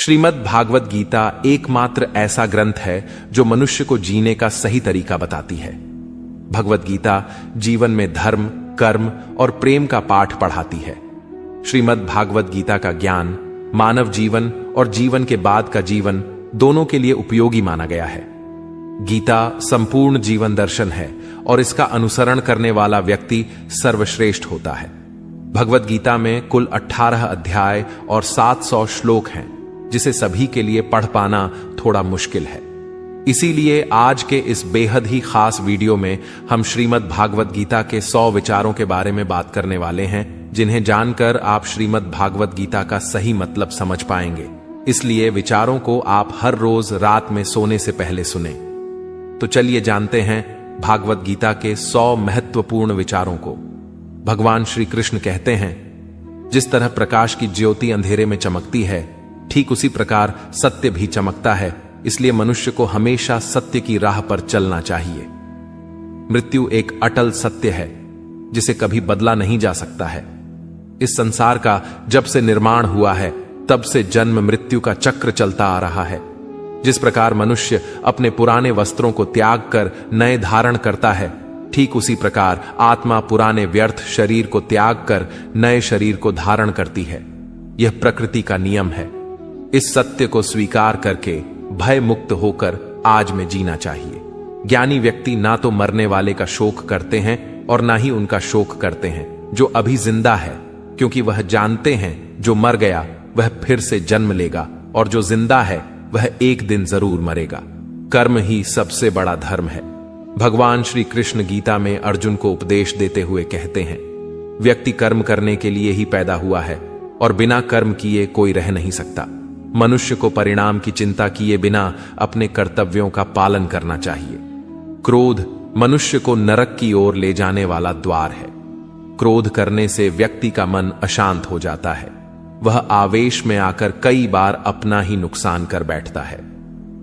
श्रीमद् भागवत गीता एकमात्र ऐसा ग्रंथ है जो मनुष्य को जीने का सही तरीका बताती है। भगवत गीता जीवन में धर्म, कर्म और प्रेम का पाठ पढ़ाती है। श्रीमद् भागवत गीता का ज्ञान मानव जीवन और जीवन के बाद का जीवन दोनों के लिए उपयोगी माना गया है। गीता संपूर्ण जीवन दर्शन है और इसका अनुसरण करने वाला व्यक्ति सर्वश्रेष्ठ होता है। भगवत गीता में कुल 18 अध्याय और 700 श्लोक हैं, जिसे सभी के लिए पढ़ पाना थोड़ा मुश्किल है। इसीलिए आज के इस बेहद ही खास वीडियो में हम श्रीमद् भागवत गीता के 100 विचारों के बारे में बात करने वाले हैं, जिन्हें जानकर आप श्रीमद् भागवत गीता का सही मतलब समझ पाएंगे। इसलिए विचारों को आप हर रोज रात में सोने से पहले सुने। तो चलिए जानते हैं भागवत गीता के 100 महत्वपूर्ण विचारों को। भगवान श्री कृष्ण कहते हैं, जिस तरह प्रकाश की ज्योति अंधेरे में चमकती है, ठीक उसी प्रकार सत्य भी चमकता है। इसलिए मनुष्य को हमेशा सत्य की राह पर चलना चाहिए। मृत्यु एक अटल सत्य है, जिसे कभी बदला नहीं जा सकता है। इस संसार का जब से निर्माण हुआ है, तब से जन्म मृत्यु का चक्र चलता आ रहा है। जिस प्रकार मनुष्य अपने पुराने वस्त्रों को त्याग कर नए धारण करता है, ठीक उसी प्रकार आत्मा पुराने व्यर्थ शरीर को त्याग कर नए शरीर को धारण करती है। यह प्रकृति का नियम है। इस सत्य को स्वीकार करके भय मुक्त होकर आज में जीना चाहिए। ज्ञानी व्यक्ति ना तो मरने वाले का शोक करते हैं और ना ही उनका शोक करते हैं जो अभी जिंदा है, क्योंकि वह जानते हैं जो मर गया वह फिर से जन्म लेगा और जो जिंदा है वह एक दिन जरूर मरेगा। कर्म ही सबसे बड़ा धर्म है। भगवान श्री कृष्ण गीता में अर्जुन को उपदेश देते हुए कहते हैं, व्यक्ति कर्म करने के लिए ही पैदा हुआ है और बिना कर्म किए कोई रह नहीं सकता। मनुष्य को परिणाम की चिंता किए बिना अपने कर्तव्यों का पालन करना चाहिए। क्रोध मनुष्य को नरक की ओर ले जाने वाला द्वार है। क्रोध करने से व्यक्ति का मन अशांत हो जाता है। वह आवेश में आकर कई बार अपना ही नुकसान कर बैठता है।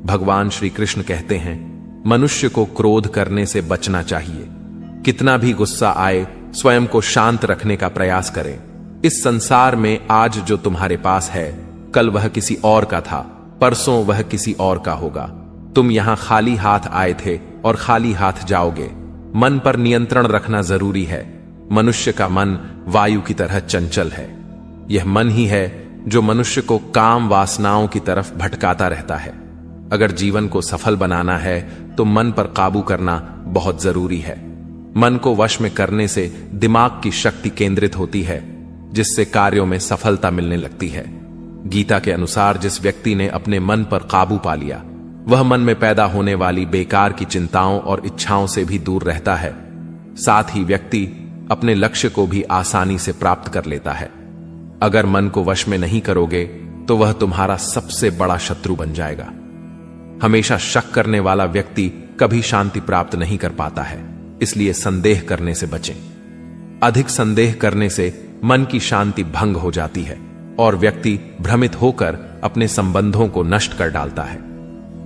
भगवान श्री कृष्ण कहते हैं, मनुष्य को क्रोध करने से बचना चाहिए। कितना भी गुस्सा आए, स्वयं को शांत रखने का प्रयास करें। इस संसार में आज जो तुम्हारे पास है, कल वह किसी और का था, परसों वह किसी और का होगा। तुम यहां खाली हाथ आए थे और खाली हाथ जाओगे। मन पर नियंत्रण रखना जरूरी है। मनुष्य का मन वायु की तरह चंचल है। यह मन ही है जो मनुष्य को काम वासनाओं की तरफ भटकाता रहता है। अगर जीवन को सफल बनाना है तो मन पर काबू करना बहुत जरूरी है। मन को वश में करने से दिमाग की शक्ति केंद्रित होती है, जिससे कार्यों में सफलता मिलने लगती है। गीता के अनुसार जिस व्यक्ति ने अपने मन पर काबू पा लिया, वह मन में पैदा होने वाली बेकार की चिंताओं और इच्छाओं से भी दूर रहता है। साथ ही व्यक्ति अपने लक्ष्य को भी आसानी से प्राप्त कर लेता है। अगर मन को वश में नहीं करोगे तो वह तुम्हारा सबसे बड़ा शत्रु बन जाएगा। हमेशा शक करने वाला व्यक्ति कभी शांति प्राप्त नहीं कर पाता है। इसलिए संदेह करने से बचें। अधिक संदेह करने से मन की शांति भंग हो जाती है और व्यक्ति भ्रमित होकर अपने संबंधों को नष्ट कर डालता है।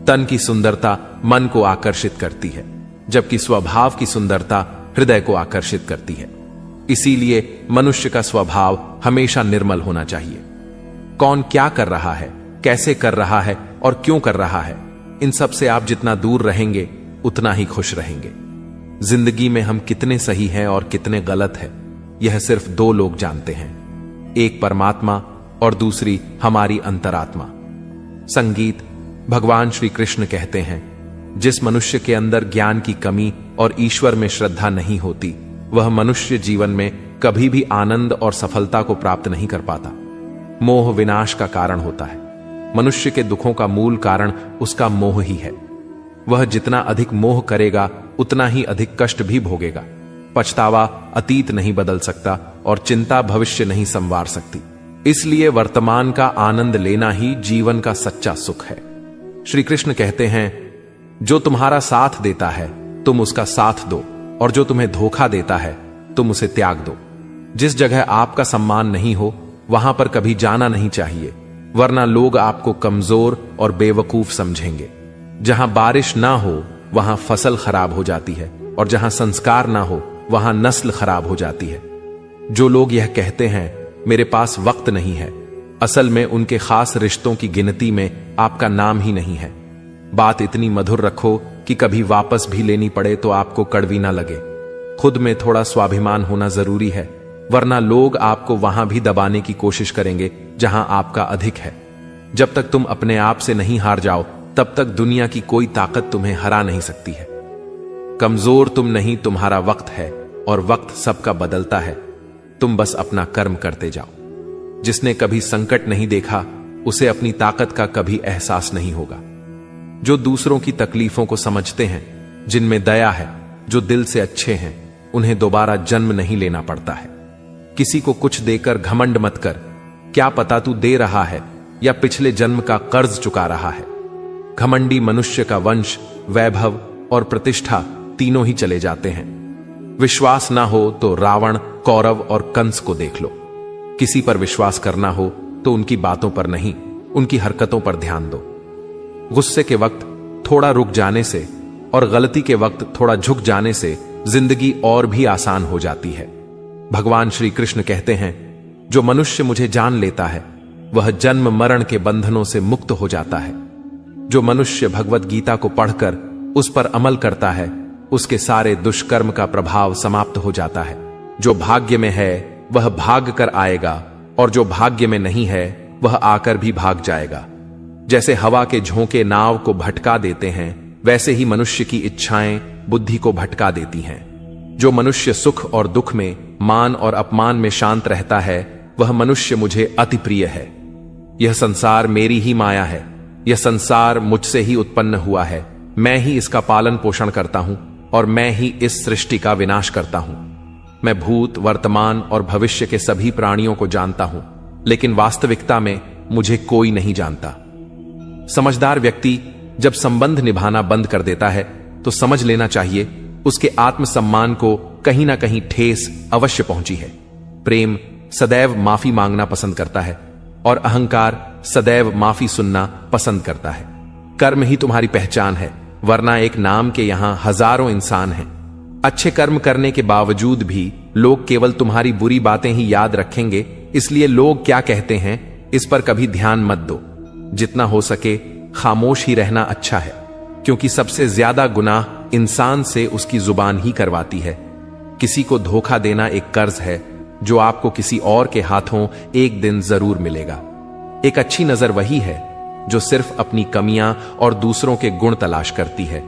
तन की सुंदरता मन को आकर्षित करती है, जबकि स्वभाव की सुंदरता हृदय को आकर्षित करती है। इसीलिए मनुष्य का स्वभाव हमेशा निर्मल होना चाहिए। कौन क्या कर रहा है, कैसे कर रहा है और क्यों कर रहा है, इन सब से आप जितना दूर रहेंगे उतना ही खुश रहेंगे। जिंदगी में हम कितने सही हैं और कितने गलत हैं, यह सिर्फ 2 लोग जानते हैं, एक परमात्मा और दूसरी हमारी अंतरात्मा। संगीत भगवान श्री कृष्ण कहते हैं, जिस मनुष्य के अंदर ज्ञान की कमी और ईश्वर में श्रद्धा नहीं होती, वह मनुष्य जीवन में कभी भी आनंद और सफलता को प्राप्त नहीं कर पाता। मोह विनाश का कारण होता है। मनुष्य के दुखों का मूल कारण उसका मोह ही है। वह जितना अधिक मोह करेगा उतना ही अधिक कष्ट भी भोगेगा। पछतावा अतीत नहीं बदल सकता और चिंता भविष्य नहीं संवार सकती। इसलिए वर्तमान का आनंद लेना ही जीवन का सच्चा सुख है। श्री कृष्ण कहते हैं, जो तुम्हारा साथ देता है तुम उसका साथ दो, और जो तुम्हें धोखा देता है तुम उसे त्याग दो। जिस जगह आपका सम्मान नहीं हो वहां पर कभी जाना नहीं चाहिए, वरना लोग आपको कमजोर और बेवकूफ समझेंगे। जहां बारिश ना हो वहां फसल खराब हो जाती है, और जहां संस्कार ना हो वहां नस्ल खराब हो जाती है। जो लोग यह कहते हैं, मेरे पास वक्त नहीं है, असल में उनके खास रिश्तों की गिनती में आपका नाम ही नहीं है। बात इतनी मधुर रखो कि कभी वापस भी लेनी पड़े तो आपको कड़वी ना लगे। खुद में थोड़ा स्वाभिमान होना जरूरी है, वरना लोग आपको वहां भी दबाने की कोशिश करेंगे जहां आपका अधिक है। जब तक तुम अपने आप से नहीं हार जाओ, तब तक दुनिया की कोई ताकत तुम्हें हरा नहीं सकती है। कमजोर तुम नहीं, तुम्हारा वक्त है, और वक्त सबका बदलता है। तुम बस अपना कर्म करते जाओ। जिसने कभी संकट नहीं देखा, उसे अपनी ताकत का कभी एहसास नहीं होगा। जो दूसरों की तकलीफों को समझते हैं, जिनमें दया है, जो दिल से अच्छे हैं, उन्हें दोबारा जन्म नहीं लेना पड़ता है। किसी को कुछ देकर घमंड मत कर। क्या पता तू दे रहा है या पिछले जन्म का कर्ज चुका रहा है। घमंडी मनुष्य का वंश, वैभव और प्रतिष्ठा तीनों ही चले जाते हैं। विश्वास ना हो तो रावण, कौरव और कंस को देख लो। किसी पर विश्वास करना हो तो उनकी बातों पर नहीं, उनकी हरकतों पर ध्यान दो। गुस्से के वक्त थोड़ा रुक जाने से और गलती के वक्त थोड़ा झुक जाने से जिंदगी और भी आसान हो जाती है। भगवान श्री कृष्ण कहते हैं, जो मनुष्य मुझे जान लेता है वह जन्म मरण के बंधनों से मुक्त हो जाता है। जो मनुष्य भगवत गीता को पढ़कर उस पर अमल करता है, उसके सारे दुष्कर्म का प्रभाव समाप्त हो जाता है। जो भाग्य में है वह भाग कर आएगा, और जो भाग्य में नहीं है वह आकर भी भाग जाएगा। जैसे हवा के झोंके नाव को भटका देते हैं, वैसे ही मनुष्य की इच्छाएं बुद्धि को भटका देती हैं। जो मनुष्य सुख और दुख में, मान और अपमान में शांत रहता है, वह मनुष्य मुझे अति प्रिय है। यह संसार मेरी ही माया है। यह संसार मुझसे ही उत्पन्न हुआ है। मैं ही इसका पालन पोषण करता हूं और मैं ही इस सृष्टि का विनाश करता हूं। मैं भूत, वर्तमान और भविष्य के सभी प्राणियों को जानता हूं, लेकिन वास्तविकता में मुझे कोई नहीं जानता। समझदार व्यक्ति जब संबंध निभाना बंद कर देता है तो समझ लेना चाहिए उसके आत्मसम्मान को कहीं ना कहीं ठेस अवश्य पहुंची है। प्रेम सदैव माफी मांगना पसंद करता है और अहंकार सदैव माफी सुनना पसंद करता है। कर्म ही तुम्हारी पहचान है, वरना एक नाम के यहां हजारों इंसान हैं। अच्छे कर्म करने के बावजूद भी लोग केवल तुम्हारी बुरी बातें ही याद रखेंगे, इसलिए लोग क्या कहते हैं इस पर कभी ध्यान मत दो। जितना हो सके खामोश ही रहना अच्छा है, क्योंकि सबसे ज्यादा गुनाह इंसान से उसकी जुबान ही करवाती है। किसी को धोखा देना एक कर्ज है जो आपको किसी और के हाथों एक दिन जरूर मिलेगा। एक अच्छी नजर वही है जो सिर्फ अपनी कमियां और दूसरों के गुण तलाश करती है।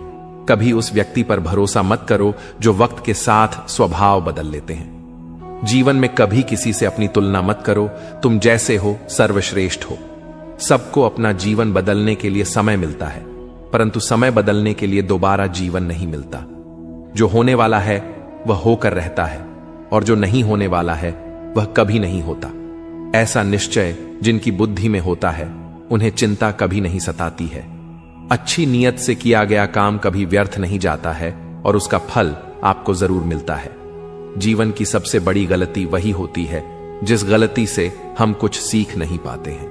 कभी उस व्यक्ति पर भरोसा मत करो जो वक्त के साथ स्वभाव बदल लेते हैं। जीवन में कभी किसी से अपनी तुलना मत करो। तुम जैसे हो सर्वश्रेष्ठ हो। सबको अपना जीवन बदलने के लिए समय मिलता है, परंतु समय बदलने के लिए दोबारा जीवन नहीं मिलता। जो होने वाला है वह होकर रहता है, और जो नहीं होने वाला है वह कभी नहीं होता। ऐसा निश्चय जिनकी बुद्धि में होता है, उन्हें चिंता कभी नहीं सताती है। अच्छी नीयत से किया गया काम कभी व्यर्थ नहीं जाता है, और उसका फल आपको जरूर मिलता है। जीवन की सबसे बड़ी गलती वही होती है जिस गलती से हम कुछ सीख नहीं पाते हैं।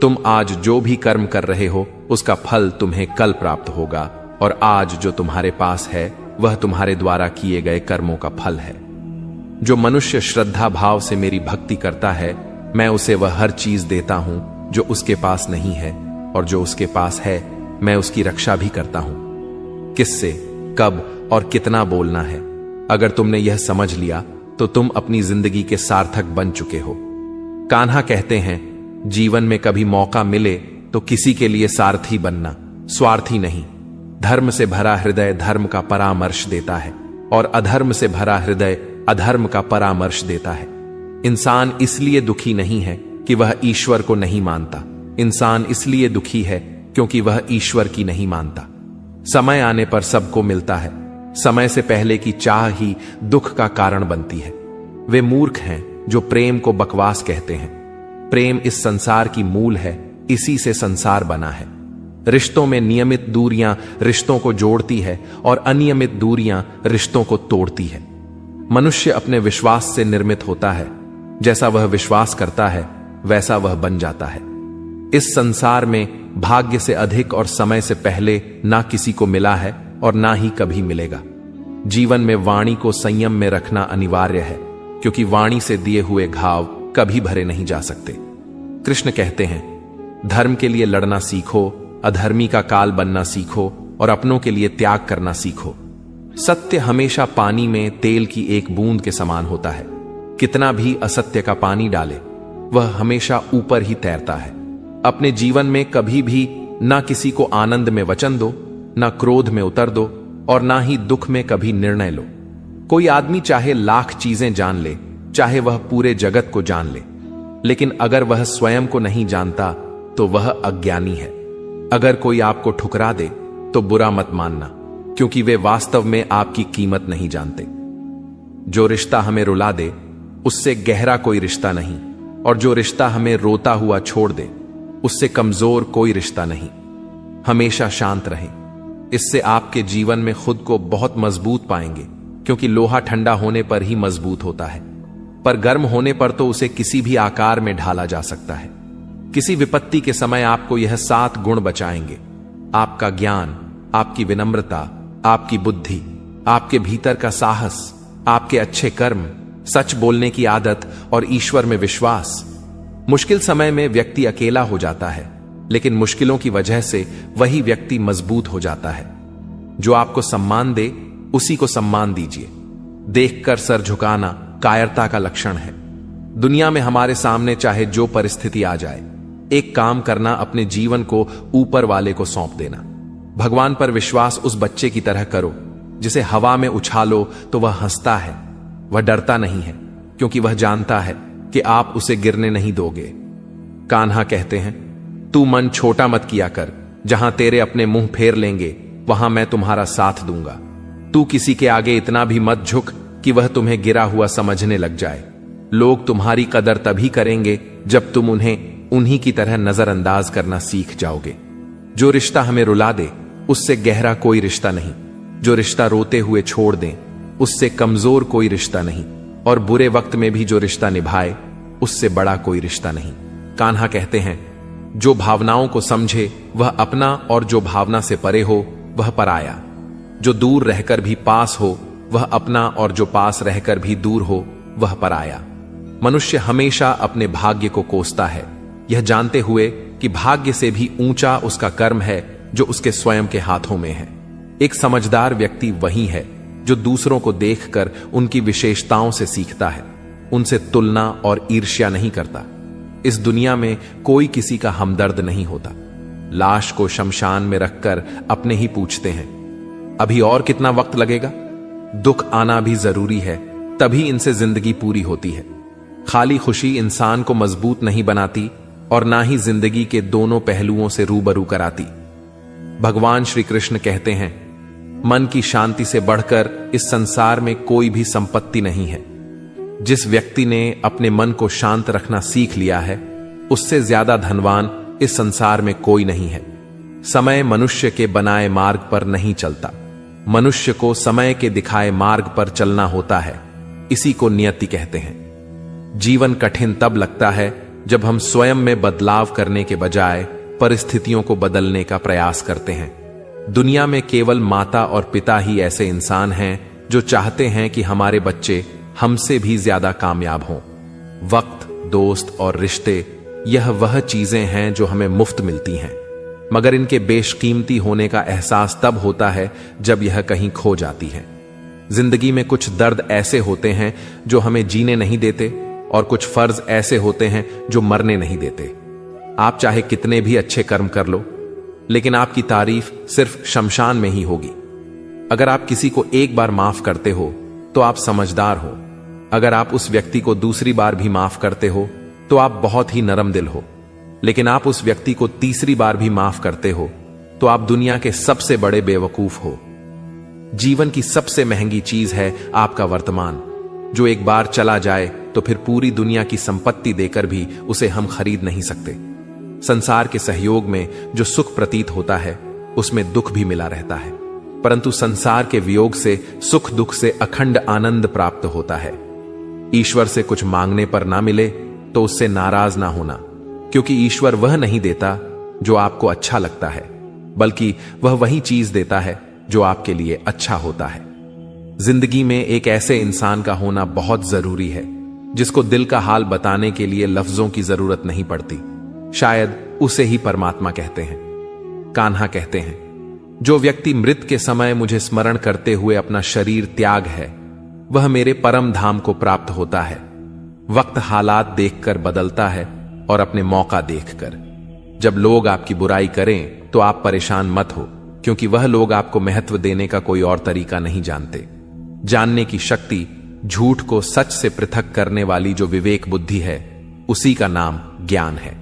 तुम आज जो भी कर्म कर रहे हो उसका फल तुम्हें कल प्राप्त होगा, और आज जो तुम्हारे पास है वह तुम्हारे द्वारा किए गए कर्मों का फल है। जो मनुष्य श्रद्धा भाव से मेरी भक्ति करता है, मैं उसे वह हर चीज देता हूं जो उसके पास नहीं है, और जो उसके पास है मैं उसकी रक्षा भी करता हूं। किससे, कब और कितना बोलना है, अगर तुमने यह समझ लिया तो तुम अपनी जिंदगी के सार्थक बन चुके हो। कान्हा कहते हैं, जीवन में कभी मौका मिले तो किसी के लिए सारथी बनना, स्वार्थी नहीं। धर्म से भरा हृदय धर्म का परामर्श देता है, और अधर्म से भरा हृदय अधर्म का परामर्श देता है। इंसान इसलिए दुखी नहीं है कि वह ईश्वर को नहीं मानता। इंसान इसलिए दुखी है क्योंकि वह ईश्वर की नहीं मानता। समय आने पर सबको मिलता है। समय से पहले की चाह ही दुख का कारण बनती है। वे मूर्ख हैं जो प्रेम को बकवास कहते हैं। प्रेम इस संसार की मूल है, इसी से संसार बना है। रिश्तों में नियमित दूरियां रिश्तों को जोड़ती है, और अनियमित दूरियां रिश्तों को तोड़ती है। मनुष्य अपने विश्वास से निर्मित होता है। जैसा वह विश्वास करता है वैसा वह बन जाता है। इस संसार में भाग्य से अधिक और समय से पहले ना किसी को मिला है और ना ही कभी मिलेगा। जीवन में वाणी को संयम में रखना अनिवार्य है, क्योंकि वाणी से दिए हुए घाव कभी भरे नहीं जा सकते। कृष्ण कहते हैं, धर्म के लिए लड़ना सीखो, अधर्मी का काल बनना सीखो और अपनों के लिए त्याग करना सीखो। सत्य हमेशा पानी में तेल की एक बूंद के समान होता है। कितना भी असत्य का पानी डाले, वह हमेशा ऊपर ही तैरता है। अपने जीवन में कभी भी ना किसी को आनंद में वचन दो, ना क्रोध में उतर दो और ना ही दुख में कभी निर्णय लो। कोई आदमी चाहे लाख चीजें जान ले, चाहे वह पूरे जगत को जान ले, लेकिन अगर वह स्वयं को नहीं जानता तो वह अज्ञानी है। अगर कोई आपको ठुकरा दे तो बुरा मत मानना, क्योंकि वे वास्तव में आपकी कीमत नहीं जानते। जो रिश्ता हमें रुला दे उससे गहरा कोई रिश्ता नहीं, और जो रिश्ता हमें रोता हुआ छोड़ दे उससे कमजोर कोई रिश्ता नहीं। हमेशा शांत रहें, इससे आपके जीवन में खुद को बहुत मजबूत पाएंगे, क्योंकि लोहा ठंडा होने पर ही मजबूत होता है, पर गर्म होने पर तो उसे किसी भी आकार में ढाला जा सकता है। किसी विपत्ति के समय आपको यह 7 गुण बचाएंगे: आपका ज्ञान, आपकी विनम्रता, आपकी बुद्धि, आपके भीतर का साहस, आपके अच्छे कर्म, सच बोलने की आदत और ईश्वर में विश्वास। मुश्किल समय में व्यक्ति अकेला हो जाता है, लेकिन मुश्किलों की वजह से वही व्यक्ति मजबूत हो जाता है। जो आपको सम्मान दे उसी को सम्मान दीजिए। देखकर सर झुकाना कायरता का लक्षण है। दुनिया में हमारे सामने चाहे जो परिस्थिति आ जाए, एक काम करना, अपने जीवन को ऊपर वाले को सौंप देना। भगवान पर विश्वास उस बच्चे की तरह करो जिसे हवा में उछालो तो वह हंसता है। वह डरता नहीं है, क्योंकि वह जानता है कि आप उसे गिरने नहीं दोगे। कान्हा कहते हैं, तू मन छोटा मत किया कर, जहां तेरे अपने मुंह फेर लेंगे वहां मैं तुम्हारा साथ दूंगा। तू किसी के आगे इतना भी मत झुक कि वह तुम्हें गिरा हुआ समझने लग जाए। लोग तुम्हारी कदर तभी करेंगे जब तुम उन्हें उन्हीं की तरह नजरअंदाज करना सीख जाओगे। जो रिश्ता हमें रुला दे उससे गहरा कोई रिश्ता नहीं। जो रिश्ता रोते हुए छोड़ दें उससे कमजोर कोई रिश्ता नहीं, और बुरे वक्त में भी जो रिश्ता निभाए उससे बड़ा कोई रिश्ता नहीं। कान्हा कहते हैं, जो भावनाओं को समझे वह अपना, और जो भावना से परे हो वह पराया। जो दूर रहकर भी पास हो वह अपना, और जो पास रहकर भी दूर हो वह पराया। मनुष्य हमेशा अपने भाग्य को कोसता है, यह जानते हुए कि भाग्य से भी ऊंचा उसका कर्म है जो उसके स्वयं के हाथों में है। एक समझदार व्यक्ति वही है जो दूसरों को देखकर उनकी विशेषताओं से सीखता है, उनसे तुलना और ईर्ष्या नहीं करता। इस दुनिया में कोई किसी का हमदर्द नहीं होता। लाश को शमशान में रखकर अपने ही पूछते हैं, अभी और कितना वक्त लगेगा? दुख आना भी जरूरी है, तभी इनसे जिंदगी पूरी होती है। खाली खुशी इंसान को मजबूत नहीं बनाती और ना ही जिंदगी के दोनों पहलुओं से रूबरू कराती। भगवान श्री कृष्ण कहते हैं, मन की शांति से बढ़कर इस संसार में कोई भी संपत्ति नहीं है। जिस व्यक्ति ने अपने मन को शांत रखना सीख लिया है, उससे ज्यादा धनवान इस संसार में कोई नहीं है। समय मनुष्य के बनाए मार्ग पर नहीं चलता, मनुष्य को समय के दिखाए मार्ग पर चलना होता है। इसी को नियति कहते हैं। जीवन कठिन तब लगता है जब हम स्वयं में बदलाव करने के बजाय परिस्थितियों को बदलने का प्रयास करते हैं। दुनिया में केवल माता और पिता ही ऐसे इंसान हैं जो चाहते हैं कि हमारे बच्चे हमसे भी ज्यादा कामयाब हों। वक्त, दोस्त और रिश्ते, यह वह चीजें हैं जो हमें मुफ्त मिलती हैं, मगर इनके बेशकीमती होने का एहसास तब होता है जब यह कहीं खो जाती है। जिंदगी में कुछ दर्द ऐसे होते हैं जो हमें जीने नहीं देते, और कुछ फर्ज ऐसे होते हैं जो मरने नहीं देते। आप चाहे कितने भी अच्छे कर्म कर लो, लेकिन आपकी तारीफ सिर्फ शमशान में ही होगी। अगर आप किसी को एक बार माफ करते हो तो आप समझदार हो। अगर आप उस व्यक्ति को दूसरी बार भी माफ करते हो तो आप बहुत ही नरम दिल हो। लेकिन आप उस व्यक्ति को तीसरी बार भी माफ करते हो तो आप दुनिया के सबसे बड़े बेवकूफ हो। जीवन की सबसे महंगी चीज है आपका वर्तमान, जो एक बार चला जाए तो फिर पूरी दुनिया की संपत्ति देकर भी उसे हम खरीद नहीं सकते। संसार के सहयोग में जो सुख प्रतीत होता है उसमें दुख भी मिला रहता है, परंतु संसार के वियोग से सुख दुख से अखंड आनंद प्राप्त होता है। ईश्वर से कुछ मांगने पर ना मिले तो उससे नाराज ना होना, क्योंकि ईश्वर वह नहीं देता जो आपको अच्छा लगता है, बल्कि वह वही चीज देता है जो आपके लिए अच्छा होता है। जिंदगी में एक ऐसे इंसान का होना बहुत जरूरी है जिसको दिल का हाल बताने के लिए लफ्जों की जरूरत नहीं पड़ती। शायद उसे ही परमात्मा कहते हैं। कान्हा कहते हैं, जो व्यक्ति मृत के समय मुझे स्मरण करते हुए अपना शरीर त्याग है, वह मेरे परम धाम को प्राप्त होता है। वक्त हालात देखकर बदलता है और अपने मौका देखकर। जब लोग आपकी बुराई करें तो आप परेशान मत हो, क्योंकि वह लोग आपको महत्व देने का कोई और तरीका नहीं जानते। जानने की शक्ति, झूठ को सच से पृथक करने वाली जो विवेक बुद्धि है, उसी का नाम ज्ञान है।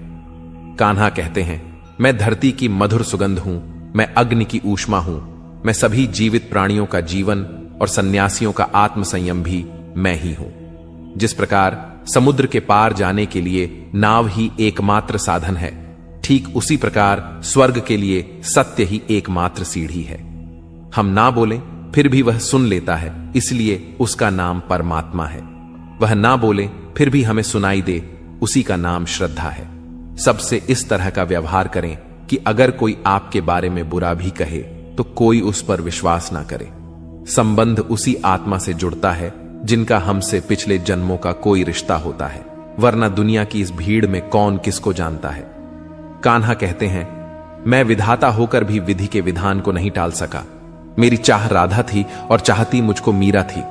कान्हा कहते हैं, मैं धरती की मधुर सुगंध हूं, मैं अग्नि की ऊष्मा हूं, मैं सभी जीवित प्राणियों का जीवन और सन्यासियों का आत्म संयम भी मैं ही हूं। जिस प्रकार समुद्र के पार जाने के लिए नाव ही एकमात्र साधन है, ठीक उसी प्रकार स्वर्ग के लिए सत्य ही एकमात्र सीढ़ी है। हम ना बोलें फिर भी वह सुन लेता है, इसलिए उसका नाम परमात्मा है। वह ना बोले फिर भी हमें सुनाई दे, उसी का नाम श्रद्धा है। सबसे इस तरह का व्यवहार करें कि अगर कोई आपके बारे में बुरा भी कहे तो कोई उस पर विश्वास ना करे। संबंध उसी आत्मा से जुड़ता है जिनका हमसे पिछले जन्मों का कोई रिश्ता होता है, वरना दुनिया की इस भीड़ में कौन किसको जानता है। कान्हा कहते हैं, मैं विधाता होकर भी विधि के विधान को नहीं टाल सका। मेरी चाह राधा थी और चाहती मुझको मीरा थी,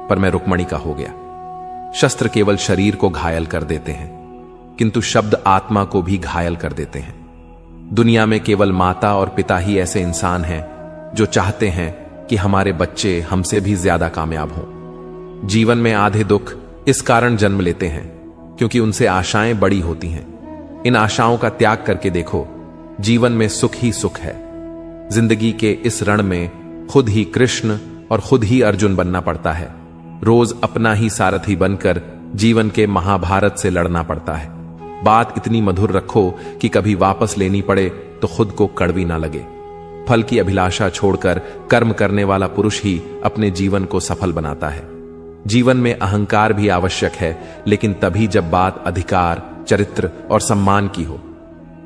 पर मैं रुक्मणी का हो गया। शस्त्र केवल शरीर को घायल कर देते हैं, किंतु शब्द आत्मा को भी घायल कर देते हैं। दुनिया में केवल माता और पिता ही ऐसे इंसान हैं जो चाहते हैं कि हमारे बच्चे हमसे भी ज्यादा कामयाब हों। जीवन में आधे दुख इस कारण जन्म लेते हैं क्योंकि उनसे आशाएं बड़ी होती हैं। इन आशाओं का त्याग करके देखो, जीवन में सुख ही सुख है। जिंदगी के इस रण में खुद ही कृष्ण और खुद ही अर्जुन बनना पड़ता है। रोज अपना ही सारथी बनकर जीवन के महाभारत से लड़ना पड़ता है। बात इतनी मधुर रखो कि कभी वापस लेनी पड़े तो खुद को कड़वी ना लगे। फल की अभिलाषा छोड़कर कर्म करने वाला पुरुष ही अपने जीवन को सफल बनाता है। जीवन में अहंकार भी आवश्यक है, लेकिन तभी जब बात अधिकार, चरित्र और सम्मान की हो।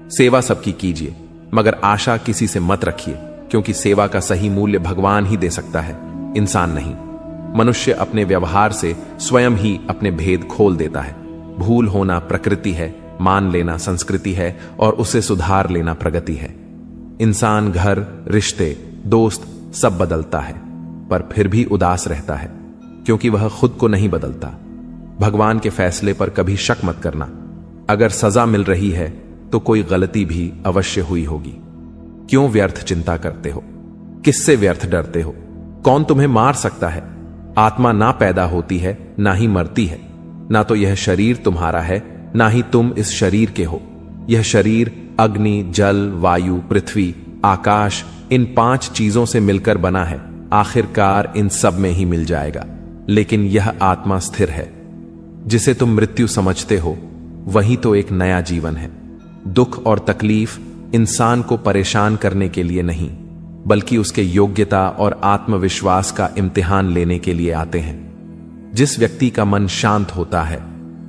सेवा सबकी कीजिए, मगर आशा किसी से मत रखिए, क्योंकि सेवा का सही मूल्य भगवान ही दे सकता है, इंसान नहीं। मनुष्य अपने व्यवहार से स्वयं ही अपने भेद खोल देता है। भूल होना प्रकृति है, मान लेना संस्कृति है और उसे सुधार लेना प्रगति है। इंसान घर, रिश्ते, दोस्त सब बदलता है, पर फिर भी उदास रहता है, क्योंकि वह खुद को नहीं बदलता। भगवान के फैसले पर कभी शक मत करना। अगर सजा मिल रही है तो कोई गलती भी अवश्य हुई होगी। क्यों व्यर्थ चिंता करते हो? किससे व्यर्थ डरते हो? कौन तुम्हें मार सकता है? आत्मा ना पैदा होती है, ना ही मरती है। ना तो यह शरीर तुम्हारा है, ना ही तुम इस शरीर के हो। यह शरीर अग्नि, जल, वायु, पृथ्वी, आकाश, इन 5 चीजों से मिलकर बना है। आखिरकार इन सब में ही मिल जाएगा। लेकिन यह आत्मा स्थिर है। जिसे तुम मृत्यु समझते हो, वही तो एक नया जीवन है। दुख और तकलीफ इंसान को परेशान करने के लिए नहीं, बल्कि उसके योग्यता और आत्मविश्वास का इम्तिहान लेने के लिए आते हैं। जिस व्यक्ति का मन शांत होता है,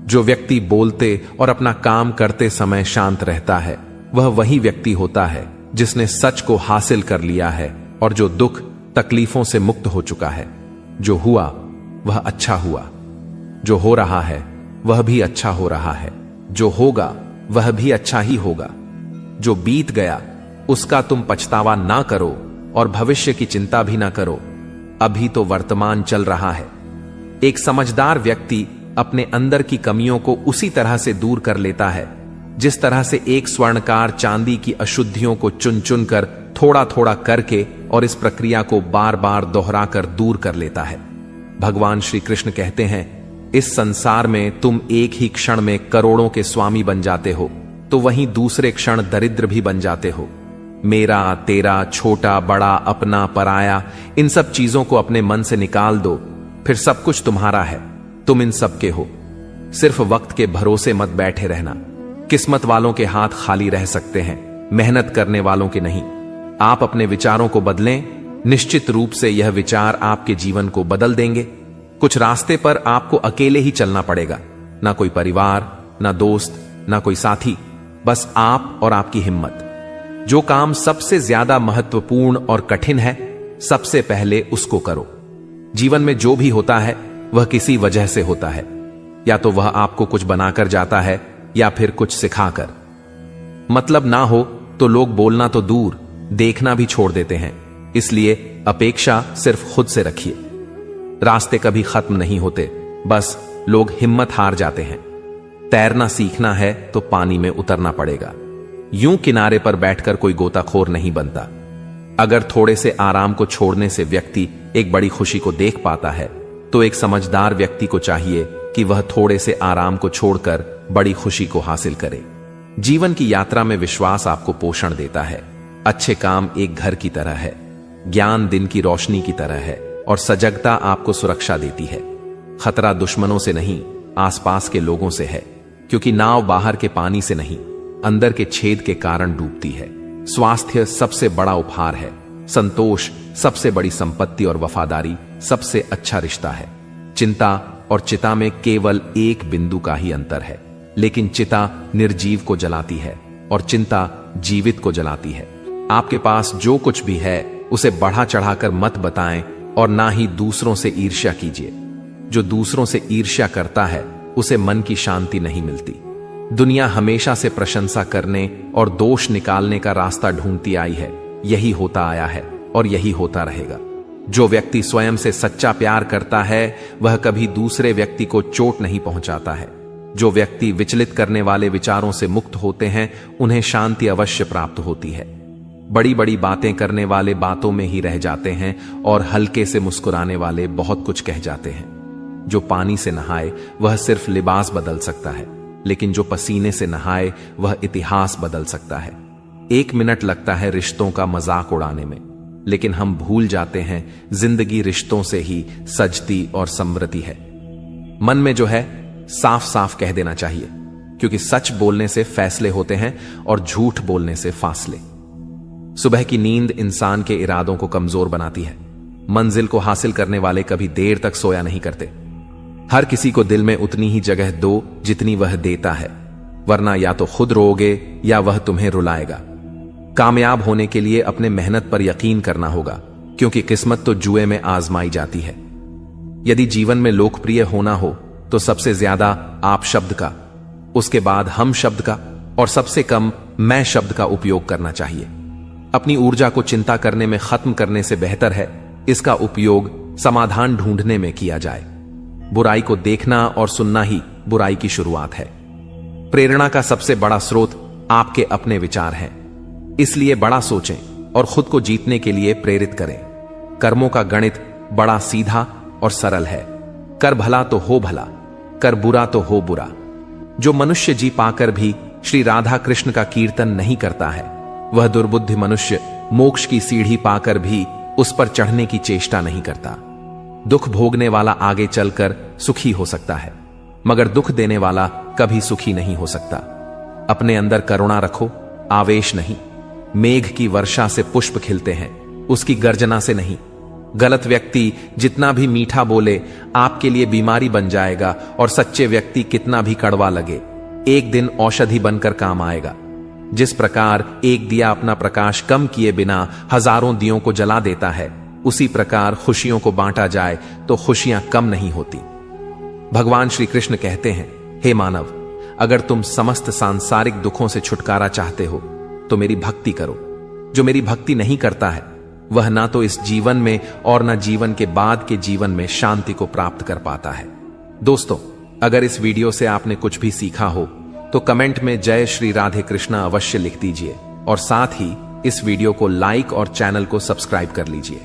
जो व्यक्ति बोलते और अपना काम करते समय शांत रहता है, वह वही व्यक्ति होता है जिसने सच को हासिल कर लिया है और जो दुख तकलीफों से मुक्त हो चुका है। जो हुआ वह अच्छा हुआ, जो हो रहा है वह भी अच्छा हो रहा है, जो होगा वह भी अच्छा ही होगा। जो बीत गया उसका तुम पछतावा ना करो और भविष्य की चिंता भी ना करो। अभी तो वर्तमान चल रहा है। एक समझदार व्यक्ति अपने अंदर की कमियों को उसी तरह से दूर कर लेता है जिस तरह से एक स्वर्णकार चांदी की अशुद्धियों को चुन चुन कर थोड़ा थोड़ा करके और इस प्रक्रिया को बार बार दोहराकर दूर कर लेता है। भगवान श्री कृष्ण कहते हैं, इस संसार में तुम एक ही क्षण में करोड़ों के स्वामी बन जाते हो, तो वहीं दूसरे क्षण दरिद्र भी बन जाते हो। मेरा, तेरा, छोटा, बड़ा, अपना, पराया, इन सब चीजों को अपने मन से निकाल दो, फिर सब कुछ तुम्हारा है। तुम इन सब के हो। सिर्फ वक्त के भरोसे मत बैठे रहना। किस्मत वालों के हाथ खाली रह सकते हैं, मेहनत करने वालों के नहीं। आप अपने विचारों को बदलें, निश्चित रूप से यह विचार आपके जीवन को बदल देंगे। कुछ रास्ते पर आपको अकेले ही चलना पड़ेगा, ना कोई परिवार, ना दोस्त, ना कोई साथी, बस आप और आपकी हिम्मत। जो काम सबसे ज्यादा महत्वपूर्ण और कठिन है, सबसे पहले उसको करो। जीवन में जो भी होता है वह किसी वजह से होता है। या तो वह आपको कुछ बनाकर जाता है या फिर कुछ सिखाकर। मतलब ना हो तो लोग बोलना तो दूर, देखना भी छोड़ देते हैं। इसलिए अपेक्षा सिर्फ खुद से रखिए। रास्ते कभी खत्म नहीं होते, बस लोग हिम्मत हार जाते हैं। तैरना सीखना है तो पानी में उतरना पड़ेगा। यूं किनारे पर बैठकर कोई गोताखोर नहीं बनता। अगर थोड़े से आराम को छोड़ने से व्यक्ति एक बड़ी खुशी को देख पाता है, तो एक समझदार व्यक्ति को चाहिए कि वह थोड़े से आराम को छोड़कर बड़ी खुशी को हासिल करे। जीवन की यात्रा में विश्वास आपको पोषण देता है। अच्छे काम एक घर की तरह है, ज्ञान दिन की रोशनी की तरह है और सजगता आपको सुरक्षा देती है। खतरा दुश्मनों से नहीं, आसपास के लोगों से है, क्योंकि नाव बाहर के पानी से नहीं, अंदर के छेद के कारण डूबती है। स्वास्थ्य सबसे बड़ा उपहार है, संतोष सबसे बड़ी संपत्ति और वफादारी सबसे अच्छा रिश्ता है। चिंता और चिता में केवल एक बिंदु का ही अंतर है, लेकिन चिता निर्जीव को जलाती है और चिंता जीवित को जलाती है। आपके पास जो कुछ भी है उसे बढ़ा चढ़ाकर मत बताएं और ना ही दूसरों से ईर्ष्या कीजिए। जो दूसरों से ईर्ष्या करता है उसे मन की शांति नहीं मिलती। दुनिया हमेशा से प्रशंसा करने और दोष निकालने का रास्ता ढूंढती आई है। यही होता आया है और यही होता रहेगा। जो व्यक्ति स्वयं से सच्चा प्यार करता है वह कभी दूसरे व्यक्ति को चोट नहीं पहुंचाता है। जो व्यक्ति विचलित करने वाले विचारों से मुक्त होते हैं उन्हें शांति अवश्य प्राप्त होती है। बड़ी बड़ी बातें करने वाले बातों में ही रह जाते हैं और हल्के से मुस्कुराने वाले बहुत कुछ कह जाते हैं। जो पानी से नहाए वह सिर्फ लिबास बदल सकता है, लेकिन जो पसीने से नहाए वह इतिहास बदल सकता है। 1 मिनट लगता है रिश्तों का मजाक उड़ाने में, लेकिन हम भूल जाते हैं जिंदगी रिश्तों से ही सजती और समृद्धि है। मन में जो है साफ साफ कह देना चाहिए, क्योंकि सच बोलने से फैसले होते हैं और झूठ बोलने से फासले। सुबह की नींद इंसान के इरादों को कमजोर बनाती है। मंजिल को हासिल करने वाले कभी देर तक सोया नहीं करते। हर किसी को दिल में उतनी ही जगह दो जितनी वह देता है, वरना या तो खुद रोओगे या वह तुम्हें रुलाएगा। कामयाब होने के लिए अपने मेहनत पर यकीन करना होगा, क्योंकि किस्मत तो जुए में आजमाई जाती है। यदि जीवन में लोकप्रिय होना हो तो सबसे ज्यादा आप शब्द का, उसके बाद हम शब्द का और सबसे कम मैं शब्द का उपयोग करना चाहिए। अपनी ऊर्जा को चिंता करने में खत्म करने से बेहतर है इसका उपयोग समाधान ढूंढने में किया जाए। बुराई को देखना और सुनना ही बुराई की शुरुआत है। प्रेरणा का सबसे बड़ा स्रोत आपके अपने विचार हैं, इसलिए बड़ा सोचें और खुद को जीतने के लिए प्रेरित करें। कर्मों का गणित बड़ा सीधा और सरल है। कर भला तो हो भला, कर बुरा तो हो बुरा। जो मनुष्य जी पाकर भी श्री राधा कृष्ण का कीर्तन नहीं करता है, वह दुर्बुद्धि मनुष्य मोक्ष की सीढ़ी पाकर भी उस पर चढ़ने की चेष्टा नहीं करता। दुख भोगने वाला आगे चलकर सुखी हो सकता है, मगर दुख देने वाला कभी सुखी नहीं हो सकता। अपने अंदर करुणा रखो, आवेश नहीं। मेघ की वर्षा से पुष्प खिलते हैं, उसकी गर्जना से नहीं। गलत व्यक्ति जितना भी मीठा बोले आपके लिए बीमारी बन जाएगा, और सच्चे व्यक्ति कितना भी कड़वा लगे एक दिन औषधि बनकर काम आएगा। जिस प्रकार एक दिया अपना प्रकाश कम किए बिना हजारों दियों को जला देता है, उसी प्रकार खुशियों को बांटा जाए तो खुशियां कम नहीं होती। भगवान श्री कृष्ण कहते हैं, हे मानव, अगर तुम समस्त सांसारिक दुखों से छुटकारा चाहते हो तो मेरी भक्ति करो। जो मेरी भक्ति नहीं करता है वह ना तो इस जीवन में और ना जीवन के बाद के जीवन में शांति को प्राप्त कर पाता है। दोस्तों, अगर इस वीडियो से आपने कुछ भी सीखा हो तो कमेंट में जय श्री राधे कृष्णा अवश्य लिख दीजिए, और साथ ही इस वीडियो को लाइक और चैनल को सब्सक्राइब कर लीजिए।